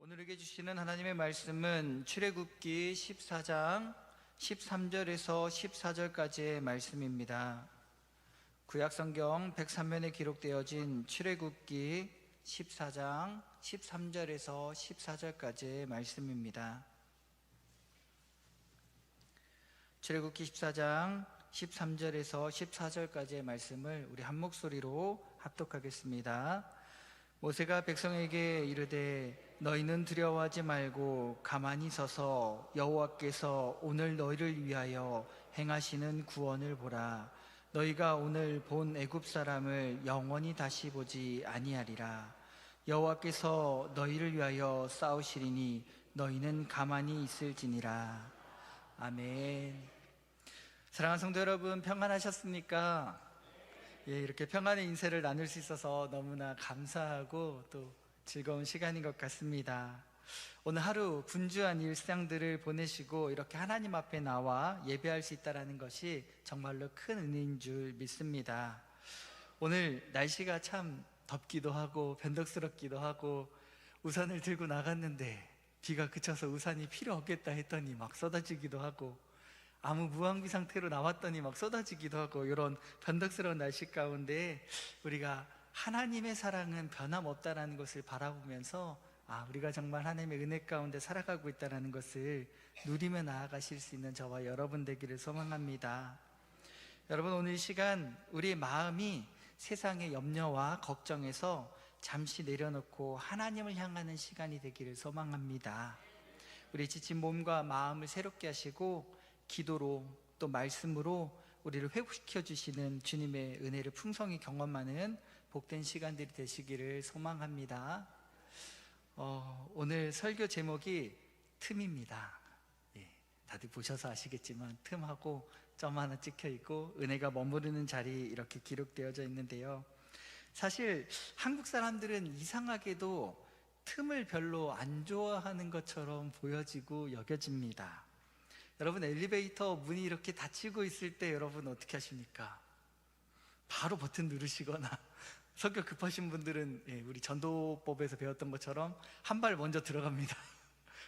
오늘에게 주시는 하나님의 말씀은 출애굽기 14장 13절에서 14절까지의 말씀입니다. 구약성경 103면에 기록되어진 출애굽기 14장 13절에서 14절까지의 말씀입니다. 출애굽기 14장 13절에서 14절까지의 말씀을 우리 한 목소리로 합독하겠습니다. 모세가 백성에게 이르되 너희는 두려워하지 말고 가만히 서서 여호와께서 오늘 너희를 위하여 행하시는 구원을 보라. 너희가 오늘 본 애굽 사람을 영원히 다시 보지 아니하리라. 여호와께서 너희를 위하여 싸우시리니 너희는 가만히 있을지니라. 아멘. 사랑하는 성도 여러분, 평안하셨습니까? 이렇게 평안의 인사를 나눌 수 있어서 너무나 감사하고 또 즐거운 시간인 것 같습니다. 오늘 하루 분주한 일상들을 보내시고 이렇게 하나님 앞에 나와 예배할 수 있다는 것이 정말로 큰 은혜인 줄 믿습니다. 오늘 날씨가 참 덥기도 하고 변덕스럽기도 하고 우산을 들고 나갔는데 비가 그쳐서 우산이 필요 없겠다 했더니 막 쏟아지기도 하고 아무 무방비 상태로 나왔더니 막 쏟아지기도 하고 이런 변덕스러운 날씨 가운데 우리가 하나님의 사랑은 변함없다라는 것을 바라보면서 우리가 정말 하나님의 은혜 가운데 살아가고 있다는 것을 누리며 나아가실 수 있는 저와 여러분 되기를 소망합니다. 여러분, 오늘 이 시간 우리의 마음이 세상의 염려와 걱정에서 잠시 내려놓고 하나님을 향하는 시간이 되기를 소망합니다. 우리 지친 몸과 마음을 새롭게 하시고 기도로 또 말씀으로 우리를 회복시켜 주시는 주님의 은혜를 풍성히 경험하는 복된 시간들이 되시기를 소망합니다. 오늘 설교 제목이 틈입니다. 다들 보셔서 아시겠지만 틈하고 점 하나 찍혀 있고 은혜가 머무르는 자리 이렇게 기록되어져 있는데요. 사실 한국 사람들은 이상하게도 틈을 별로 안 좋아하는 것처럼 보여지고 여겨집니다. 여러분, 엘리베이터 문이 이렇게 닫히고 있을 때 여러분 어떻게 하십니까? 바로 버튼 누르시거나 성격 급하신 분들은 우리 전도법에서 배웠던 것처럼 한 발 먼저 들어갑니다.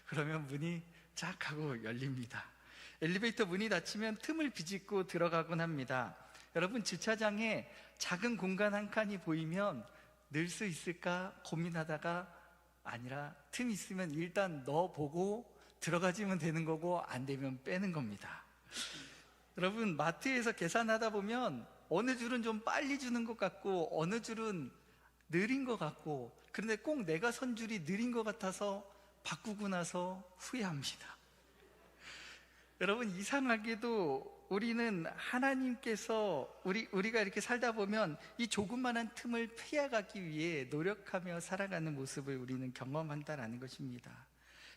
그러면 문이 쫙 하고 열립니다. 엘리베이터 문이 닫히면 틈을 비집고 들어가곤 합니다. 여러분, 주차장에 작은 공간 한 칸이 보이면 넣을 수 있을까 고민하다가 아니라 틈 있으면 일단 넣어보고 들어가지면 되는 거고 안 되면 빼는 겁니다. 여러분, 마트에서 계산하다 보면 어느 줄은 좀 빨리 주는 것 같고 어느 줄은 느린 것 같고, 그런데 꼭 내가 선 줄이 느린 것 같아서 바꾸고 나서 후회합니다. 여러분, 이상하게도 우리는 하나님께서 우리가 이렇게 살다 보면 이 조그만한 틈을 피해가기 위해 노력하며 살아가는 모습을 우리는 경험한다라는 것입니다.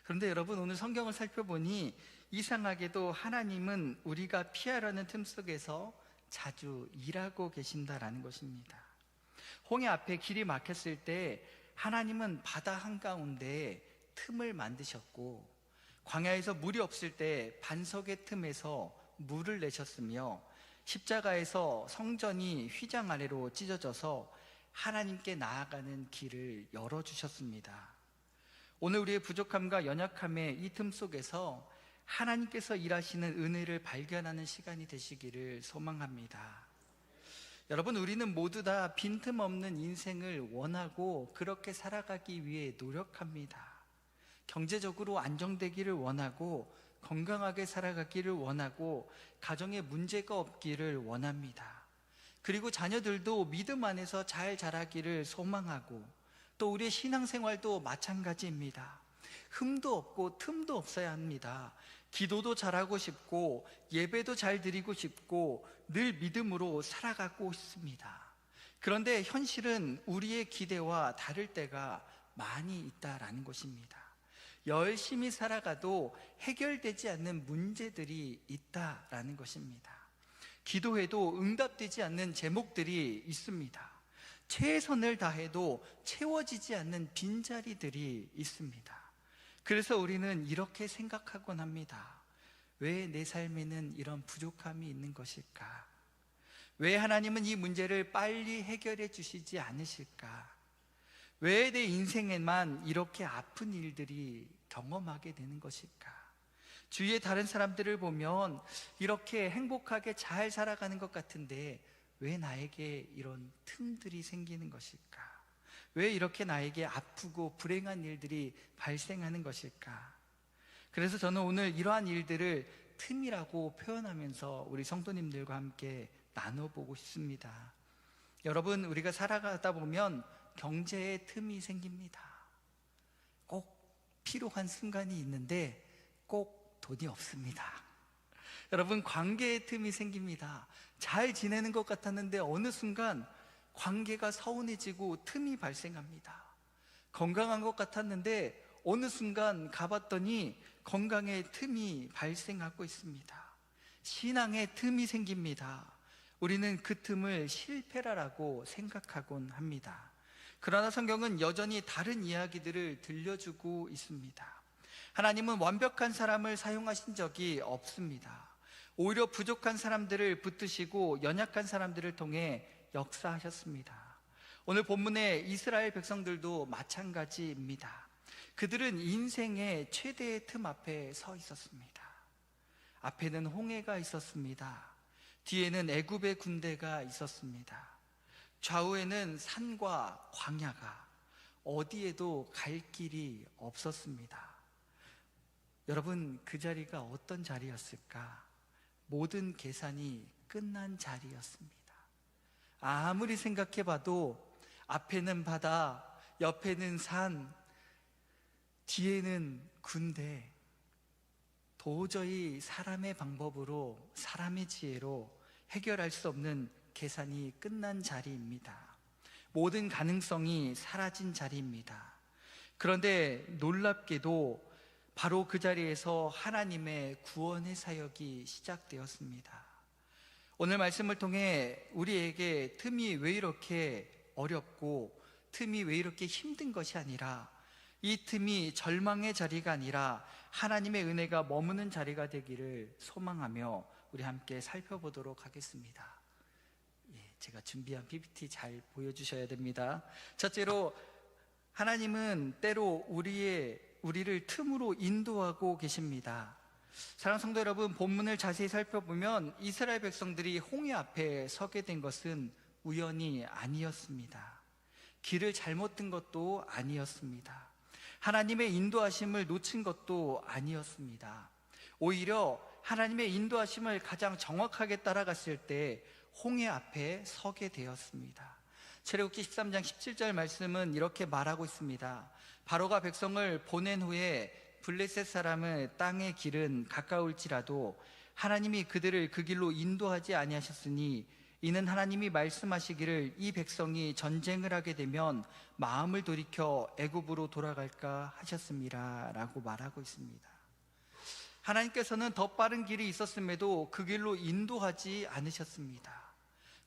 그런데 여러분, 오늘 성경을 살펴보니 이상하게도 하나님은 우리가 피하려는 틈 속에서 자주 일하고 계신다라는 것입니다. 홍해 앞에 길이 막혔을 때 하나님은 바다 한가운데 틈을 만드셨고, 광야에서 물이 없을 때 반석의 틈에서 물을 내셨으며, 십자가에서 성전이 휘장 아래로 찢어져서 하나님께 나아가는 길을 열어주셨습니다. 오늘 우리의 부족함과 연약함의 이 틈 속에서 하나님께서 일하시는 은혜를 발견하는 시간이 되시기를 소망합니다. 여러분, 우리는 모두 다 빈틈없는 인생을 원하고 그렇게 살아가기 위해 노력합니다. 경제적으로 안정되기를 원하고 건강하게 살아가기를 원하고 가정에 문제가 없기를 원합니다. 그리고 자녀들도 믿음 안에서 잘 자라기를 소망하고, 또 우리의 신앙생활도 마찬가지입니다. 흠도 없고 틈도 없어야 합니다. 기도도 잘하고 싶고 예배도 잘 드리고 싶고 늘 믿음으로 살아가고 싶습니다. 그런데 현실은 우리의 기대와 다를 때가 많이 있다라는 것입니다. 열심히 살아가도 해결되지 않는 문제들이 있다라는 것입니다. 기도해도 응답되지 않는 제목들이 있습니다. 최선을 다해도 채워지지 않는 빈자리들이 있습니다. 그래서 우리는 이렇게 생각하곤 합니다. 왜 내 삶에는 이런 부족함이 있는 것일까? 왜 하나님은 이 문제를 빨리 해결해 주시지 않으실까? 왜 내 인생에만 이렇게 아픈 일들이 경험하게 되는 것일까? 주위의 다른 사람들을 보면 이렇게 행복하게 잘 살아가는 것 같은데 왜 나에게 이런 틈들이 생기는 것일까? 왜 이렇게 나에게 아프고 불행한 일들이 발생하는 것일까? 그래서 저는 오늘 이러한 일들을 틈이라고 표현하면서 우리 성도님들과 함께 나눠보고 싶습니다. 여러분, 우리가 살아가다 보면 경제의 틈이 생깁니다. 꼭 필요한 순간이 있는데 꼭 돈이 없습니다. 여러분, 관계의 틈이 생깁니다. 잘 지내는 것 같았는데 어느 순간 관계가 서운해지고 틈이 발생합니다. 건강한 것 같았는데 어느 순간 가봤더니 건강의 틈이 발생하고 있습니다. 신앙의 틈이 생깁니다. 우리는 그 틈을 실패라고 생각하곤 합니다. 그러나 성경은 여전히 다른 이야기들을 들려주고 있습니다. 하나님은 완벽한 사람을 사용하신 적이 없습니다. 오히려 부족한 사람들을 붙드시고 연약한 사람들을 통해 역사하셨습니다. 오늘 본문의 이스라엘 백성들도 마찬가지입니다. 그들은 인생의 최대의 틈 앞에 서 있었습니다. 앞에는 홍해가 있었습니다. 뒤에는 애굽의 군대가 있었습니다. 좌우에는 산과 광야가, 어디에도 갈 길이 없었습니다. 여러분, 그 자리가 어떤 자리였을까? 모든 계산이 끝난 자리였습니다. 아무리 생각해봐도 앞에는 바다, 옆에는 산, 뒤에는 군대, 도저히 사람의 방법으로, 사람의 지혜로 해결할 수 없는 계산이 끝난 자리입니다. 모든 가능성이 사라진 자리입니다. 그런데 놀랍게도 바로 그 자리에서 하나님의 구원의 사역이 시작되었습니다. 오늘 말씀을 통해 우리에게 틈이 왜 이렇게 어렵고 틈이 왜 이렇게 힘든 것이 아니라, 이 틈이 절망의 자리가 아니라 하나님의 은혜가 머무는 자리가 되기를 소망하며 우리 함께 살펴보도록 하겠습니다. 제가 준비한 PPT 잘 보여주셔야 됩니다. 첫째로, 하나님은 때로 우리를 틈으로 인도하고 계십니다. 사랑하는 성도 여러분, 본문을 자세히 살펴보면 이스라엘 백성들이 홍해 앞에 서게 된 것은 우연이 아니었습니다. 길을 잘못 든 것도 아니었습니다. 하나님의 인도하심을 놓친 것도 아니었습니다. 오히려 하나님의 인도하심을 가장 정확하게 따라갔을 때 홍해 앞에 서게 되었습니다. 출애굽기 13장 17절 말씀은 이렇게 말하고 있습니다. 바로가 백성을 보낸 후에 블레셋 사람의 땅의 길은 가까울지라도 하나님이 그들을 그 길로 인도하지 아니하셨으니 이는 하나님이 말씀하시기를 이 백성이 전쟁을 하게 되면 마음을 돌이켜 애굽으로 돌아갈까 하셨습니다 라고 말하고 있습니다. 하나님께서는 더 빠른 길이 있었음에도 그 길로 인도하지 않으셨습니다.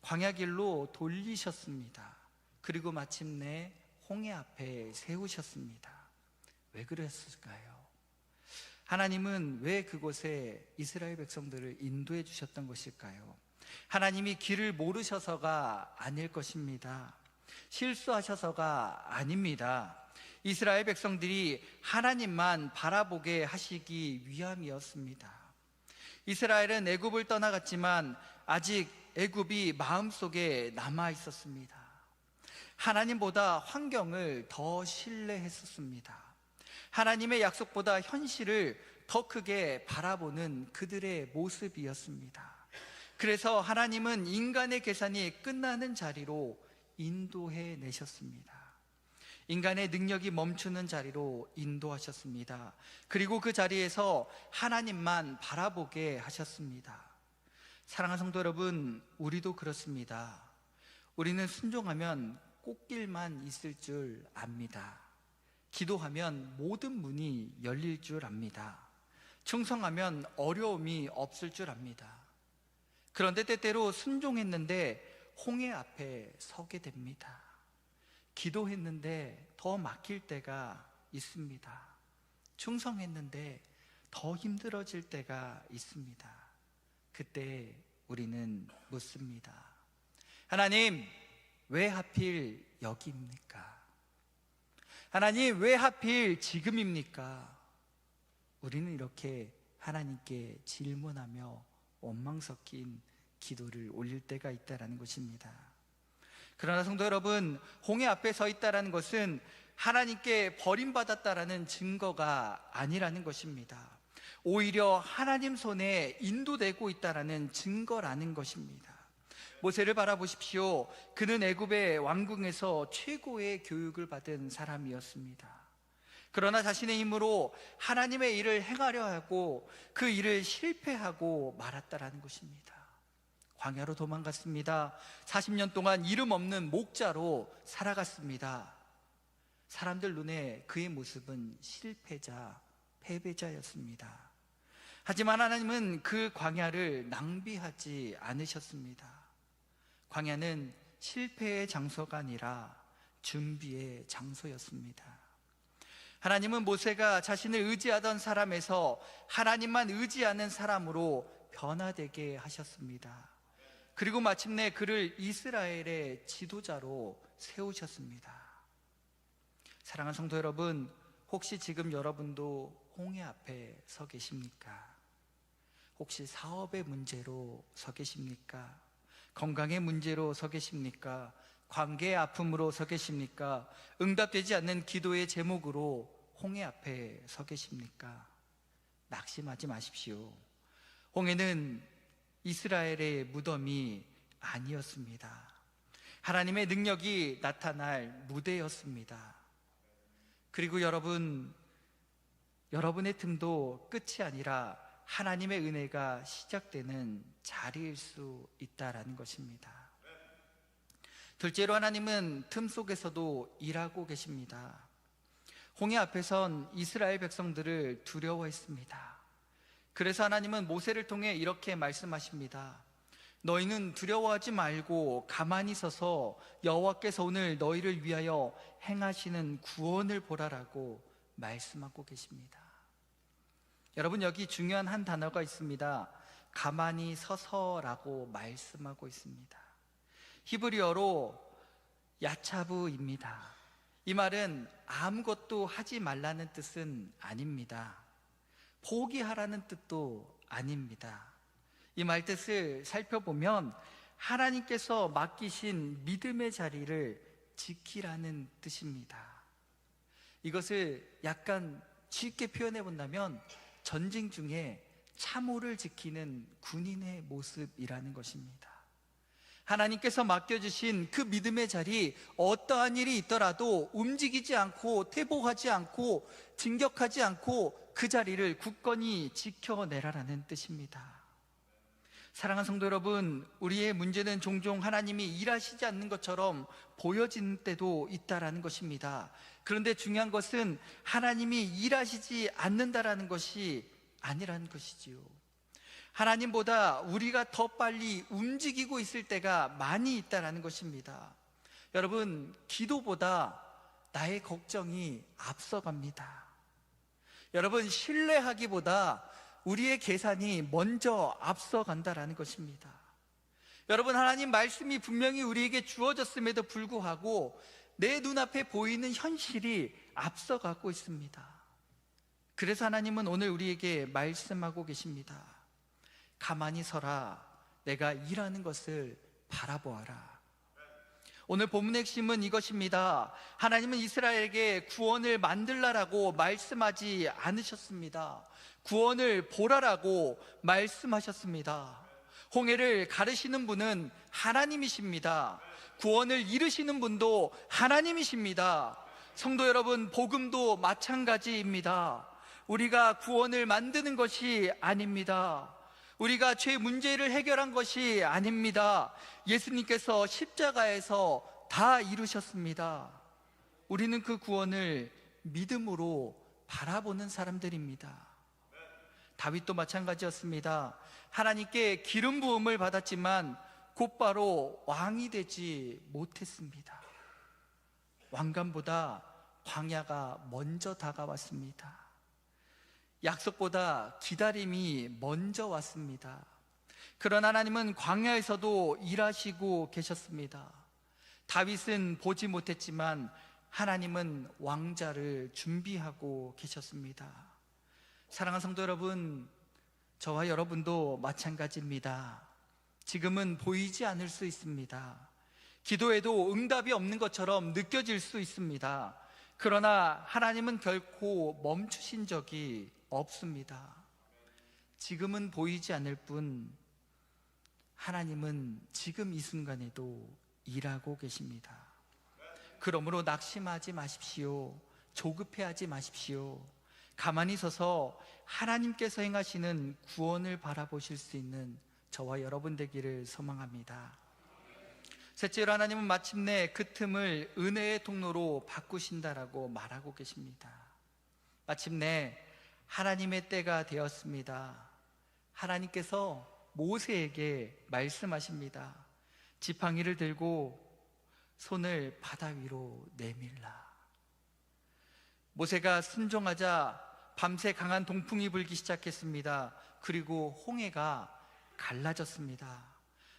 광야길로 돌리셨습니다. 그리고 마침내 홍해 앞에 세우셨습니다. 왜 그랬을까요? 하나님은 왜 그곳에 이스라엘 백성들을 인도해 주셨던 것일까요? 하나님이 길을 모르셔서가 아닐 것입니다. 실수하셔서가 아닙니다. 이스라엘 백성들이 하나님만 바라보게 하시기 위함이었습니다. 이스라엘은 애굽을 떠나갔지만 아직 애굽이 마음속에 남아 있었습니다. 하나님보다 환경을 더 신뢰했었습니다. 하나님의 약속보다 현실을 더 크게 바라보는 그들의 모습이었습니다. 그래서 하나님은 인간의 계산이 끝나는 자리로 인도해 내셨습니다. 인간의 능력이 멈추는 자리로 인도하셨습니다. 그리고 그 자리에서 하나님만 바라보게 하셨습니다. 사랑하는 성도 여러분, 우리도 그렇습니다. 우리는 순종하면 꽃길만 있을 줄 압니다. 기도하면 모든 문이 열릴 줄 압니다. 충성하면 어려움이 없을 줄 압니다. 그런데 때때로 순종했는데 홍해 앞에 서게 됩니다. 기도했는데 더 막힐 때가 있습니다. 충성했는데 더 힘들어질 때가 있습니다. 그때 우리는 묻습니다. 하나님, 왜 하필 여기입니까? 하나님, 왜 하필 지금입니까? 우리는 이렇게 하나님께 질문하며 원망 섞인 기도를 올릴 때가 있다라는 것입니다. 그러나 성도 여러분, 홍해 앞에 서 있다라는 것은 하나님께 버림받았다라는 증거가 아니라는 것입니다. 오히려 하나님 손에 인도되고 있다라는 증거라는 것입니다. 모세를 바라보십시오. 그는 애굽의 왕궁에서 최고의 교육을 받은 사람이었습니다. 그러나 자신의 힘으로 하나님의 일을 행하려 하고 그 일을 실패하고 말았다라는 것입니다. 광야로 도망갔습니다. 40년 동안 이름 없는 목자로 살아갔습니다. 사람들 눈에 그의 모습은 실패자, 패배자였습니다. 하지만 하나님은 그 광야를 낭비하지 않으셨습니다. 광야는 실패의 장소가 아니라 준비의 장소였습니다. 하나님은 모세가 자신을 의지하던 사람에서 하나님만 의지하는 사람으로 변화되게 하셨습니다. 그리고 마침내 그를 이스라엘의 지도자로 세우셨습니다. 사랑하는 성도 여러분, 혹시 지금 여러분도 홍해 앞에 서 계십니까? 혹시 사업의 문제로 서 계십니까? 건강의 문제로 서 계십니까? 관계의 아픔으로 서 계십니까? 응답되지 않는 기도의 제목으로 홍해 앞에 서 계십니까? 낙심하지 마십시오. 홍해는 이스라엘의 무덤이 아니었습니다. 하나님의 능력이 나타날 무대였습니다. 그리고 여러분의 틈도 끝이 아니라 하나님의 은혜가 시작되는 자리일 수 있다라는 것입니다. 둘째로, 하나님은 틈 속에서도 일하고 계십니다. 홍해 앞에선 이스라엘 백성들을 두려워했습니다. 그래서 하나님은 모세를 통해 이렇게 말씀하십니다. 너희는 두려워하지 말고 가만히 서서 여호와께서 오늘 너희를 위하여 행하시는 구원을 보라라고 말씀하고 계십니다. 여러분, 여기 중요한 한 단어가 있습니다. 가만히 서서라고 말씀하고 있습니다. 히브리어로 야차브입니다. 이 말은 아무것도 하지 말라는 뜻은 아닙니다. 포기하라는 뜻도 아닙니다. 이 말 뜻을 살펴보면 하나님께서 맡기신 믿음의 자리를 지키라는 뜻입니다. 이것을 약간 쉽게 표현해 본다면 전쟁 중에 참호를 지키는 군인의 모습이라는 것입니다. 하나님께서 맡겨주신 그 믿음의 자리, 어떠한 일이 있더라도 움직이지 않고 퇴보하지 않고 진격하지 않고 그 자리를 굳건히 지켜내라라는 뜻입니다. 사랑하는 성도 여러분, 우리의 문제는 종종 하나님이 일하시지 않는 것처럼 보여지는 때도 있다라는 것입니다. 그런데 중요한 것은 하나님이 일하시지 않는다라는 것이 아니라는 것이지요. 하나님보다 우리가 더 빨리 움직이고 있을 때가 많이 있다라는 것입니다. 여러분, 기도보다 나의 걱정이 앞서갑니다. 여러분, 신뢰하기보다 우리의 계산이 먼저 앞서간다라는 것입니다. 여러분, 하나님 말씀이 분명히 우리에게 주어졌음에도 불구하고 내 눈앞에 보이는 현실이 앞서가고 있습니다. 그래서 하나님은 오늘 우리에게 말씀하고 계십니다. 가만히 서라. 내가 일하는 것을 바라보아라. 오늘 본문의 핵심은 이것입니다. 하나님은 이스라엘에게 구원을 만들라라고 말씀하지 않으셨습니다. 구원을 보라라고 말씀하셨습니다. 홍해를 가르시는 분은 하나님이십니다. 구원을 이루시는 분도 하나님이십니다. 성도 여러분, 복음도 마찬가지입니다. 우리가 구원을 만드는 것이 아닙니다. 우리가 죄 문제를 해결한 것이 아닙니다. 예수님께서 십자가에서 다 이루셨습니다. 우리는 그 구원을 믿음으로 바라보는 사람들입니다. 다윗도 마찬가지였습니다. 하나님께 기름 부음을 받았지만 곧바로 왕이 되지 못했습니다. 왕관보다 광야가 먼저 다가왔습니다. 약속보다 기다림이 먼저 왔습니다. 그러나 하나님은 광야에서도 일하시고 계셨습니다. 다윗은 보지 못했지만 하나님은 왕자를 준비하고 계셨습니다. 사랑하는 성도 여러분, 저와 여러분도 마찬가지입니다. 지금은 보이지 않을 수 있습니다. 기도해도 응답이 없는 것처럼 느껴질 수 있습니다. 그러나 하나님은 결코 멈추신 적이 없습니다. 지금은 보이지 않을 뿐 하나님은 지금 이 순간에도 일하고 계십니다. 그러므로 낙심하지 마십시오. 조급해하지 마십시오. 가만히 서서 하나님께서 행하시는 구원을 바라보실 수 있는 저와 여러분 되기를 소망합니다. 셋째로, 하나님은 마침내 그 틈을 은혜의 통로로 바꾸신다라고 말하고 계십니다. 마침내 하나님의 때가 되었습니다. 하나님께서 모세에게 말씀하십니다. 지팡이를 들고 손을 바다 위로 내밀라. 모세가 순종하자 밤새 강한 동풍이 불기 시작했습니다. 그리고 홍해가 갈라졌습니다.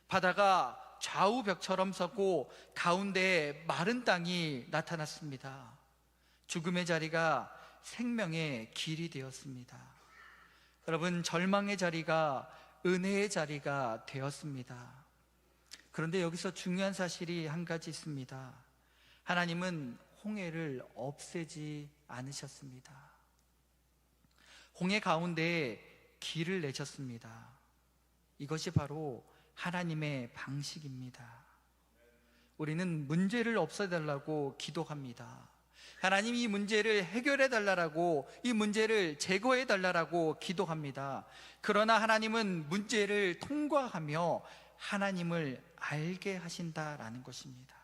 바다가 좌우벽처럼 섰고 가운데에 마른 땅이 나타났습니다. 죽음의 자리가 생명의 길이 되었습니다. 여러분, 절망의 자리가 은혜의 자리가 되었습니다. 그런데 여기서 중요한 사실이 한 가지 있습니다. 하나님은 홍해를 없애지 않으셨습니다. 홍해 가운데에 길을 내셨습니다. 이것이 바로 하나님의 방식입니다. 우리는 문제를 없애달라고 기도합니다. 하나님, 이 문제를 해결해 달라고, 이 문제를 제거해 달라고 기도합니다. 그러나 하나님은 문제를 통과하며 하나님을 알게 하신다라는 것입니다.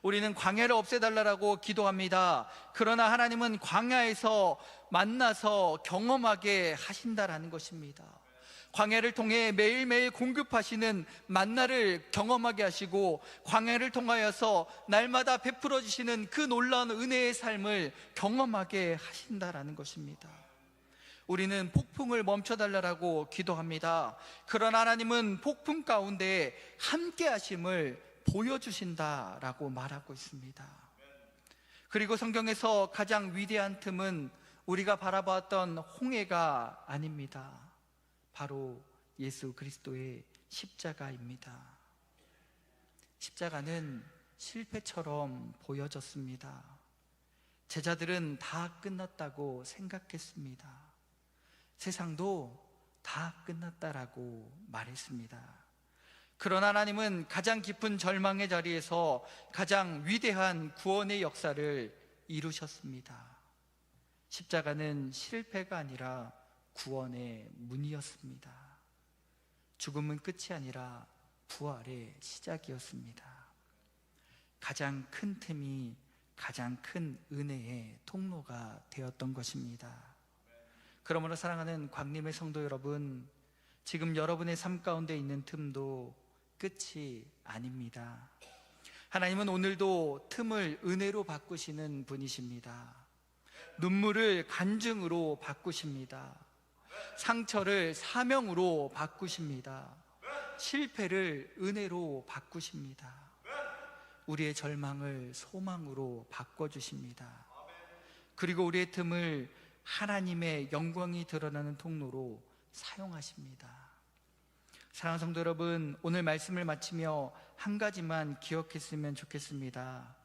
우리는 광야를 없애달라고 기도합니다. 그러나 하나님은 광야에서 만나서 경험하게 하신다라는 것입니다. 광야를 통해 매일매일 공급하시는 만나를 경험하게 하시고, 광야를 통하여서 날마다 베풀어 주시는 그 놀라운 은혜의 삶을 경험하게 하신다라는 것입니다. 우리는 폭풍을 멈춰달라고 기도합니다. 그러나 하나님은 폭풍 가운데 함께 하심을 보여주신다라고 말하고 있습니다. 그리고 성경에서 가장 위대한 틈은 우리가 바라봤던 홍해가 아닙니다. 바로 예수 그리스도의 십자가입니다. 십자가는 실패처럼 보여졌습니다. 제자들은 다 끝났다고 생각했습니다. 세상도 다 끝났다라고 말했습니다. 그러나 하나님은 가장 깊은 절망의 자리에서 가장 위대한 구원의 역사를 이루셨습니다. 십자가는 실패가 아니라 구원의 문이었습니다. 죽음은 끝이 아니라 부활의 시작이었습니다. 가장 큰 틈이 가장 큰 은혜의 통로가 되었던 것입니다. 그러므로 사랑하는 광림의 성도 여러분, 지금 여러분의 삶 가운데 있는 틈도 끝이 아닙니다. 하나님은 오늘도 틈을 은혜로 바꾸시는 분이십니다. 눈물을 간증으로 바꾸십니다. 상처를 사명으로 바꾸십니다. 실패를 은혜로 바꾸십니다. 우리의 절망을 소망으로 바꿔주십니다. 그리고 우리의 틈을 하나님의 영광이 드러나는 통로로 사용하십니다. 사랑하는 성도 여러분, 오늘 말씀을 마치며 한 가지만 기억했으면 좋겠습니다.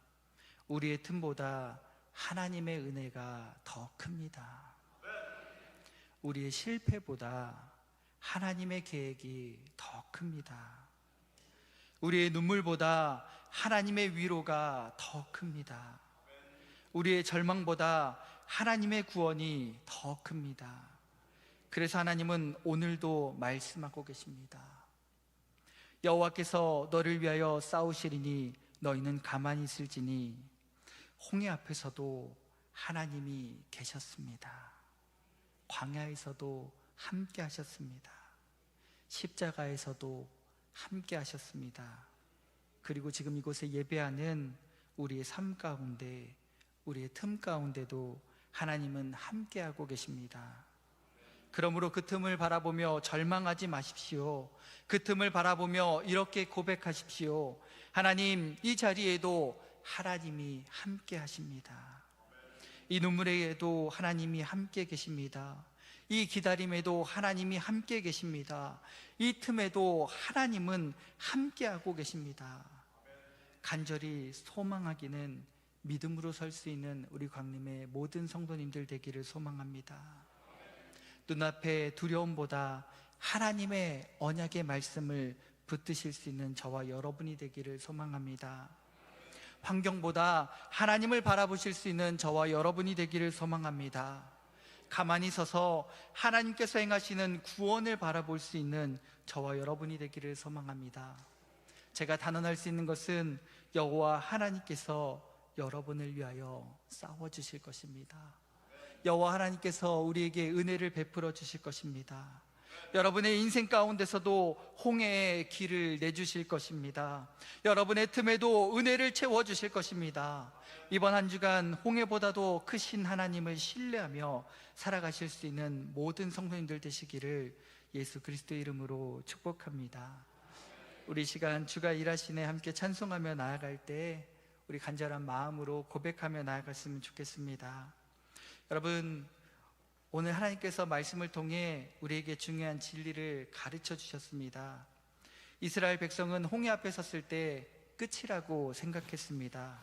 우리의 틈보다 하나님의 은혜가 더 큽니다. 우리의 실패보다 하나님의 계획이 더 큽니다. 우리의 눈물보다 하나님의 위로가 더 큽니다. 우리의 절망보다 하나님의 구원이 더 큽니다. 그래서 하나님은 오늘도 말씀하고 계십니다. 여호와께서 너를 위하여 싸우시리니 너희는 가만히 있을지니. 홍해 앞에서도 하나님이 계셨습니다. 광야에서도 함께 하셨습니다. 십자가에서도 함께 하셨습니다. 그리고 지금 이곳에 예배하는 우리의 삶 가운데, 우리의 틈 가운데도 하나님은 함께하고 계십니다. 그러므로 그 틈을 바라보며 절망하지 마십시오. 그 틈을 바라보며 이렇게 고백하십시오. 하나님, 이 자리에도 하나님이 함께 하십니다. 이 눈물에도 하나님이 함께 계십니다. 이 기다림에도 하나님이 함께 계십니다. 이 틈에도 하나님은 함께하고 계십니다. 간절히 소망하기는 믿음으로 설 수 있는 우리 광림의 모든 성도님들 되기를 소망합니다. 눈앞의 두려움보다 하나님의 언약의 말씀을 붙드실 수 있는 저와 여러분이 되기를 소망합니다. 환경보다 하나님을 바라보실 수 있는 저와 여러분이 되기를 소망합니다. 가만히 서서 하나님께서 행하시는 구원을 바라볼 수 있는 저와 여러분이 되기를 소망합니다. 제가 단언할 수 있는 것은 여호와 하나님께서 여러분을 위하여 싸워주실 것입니다. 여호와 하나님께서 우리에게 은혜를 베풀어 주실 것입니다. 여러분의 인생 가운데서도 홍해의 길을 내주실 것입니다. 여러분의 틈에도 은혜를 채워주실 것입니다. 이번 한 주간 홍해보다도 크신 하나님을 신뢰하며 살아가실 수 있는 모든 성도님들 되시기를 예수 그리스도의 이름으로 축복합니다. 우리 시간 주가 일하시네 함께 찬송하며 나아갈 때 우리 간절한 마음으로 고백하며 나아갔으면 좋겠습니다. 여러분, 오늘 하나님께서 말씀을 통해 우리에게 중요한 진리를 가르쳐 주셨습니다. 이스라엘 백성은 홍해 앞에 섰을 때 끝이라고 생각했습니다.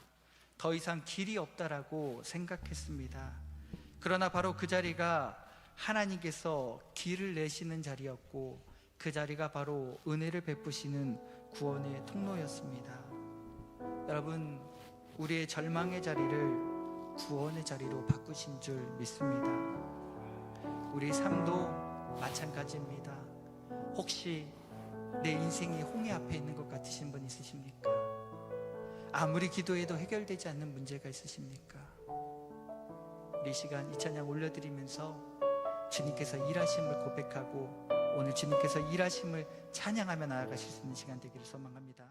더 이상 길이 없다라고 생각했습니다. 그러나 바로 그 자리가 하나님께서 길을 내시는 자리였고, 그 자리가 바로 은혜를 베푸시는 구원의 통로였습니다. 여러분, 우리의 절망의 자리를 구원의 자리로 바꾸신 줄 믿습니다. 우리 삶도 마찬가지입니다. 혹시 내 인생이 홍해 앞에 있는 것 같으신 분 있으십니까? 아무리 기도해도 해결되지 않는 문제가 있으십니까? 우리 시간 이 찬양 올려드리면서 주님께서 일하심을 고백하고 오늘 주님께서 일하심을 찬양하며 나아가실 수 있는 시간 되기를 소망합니다.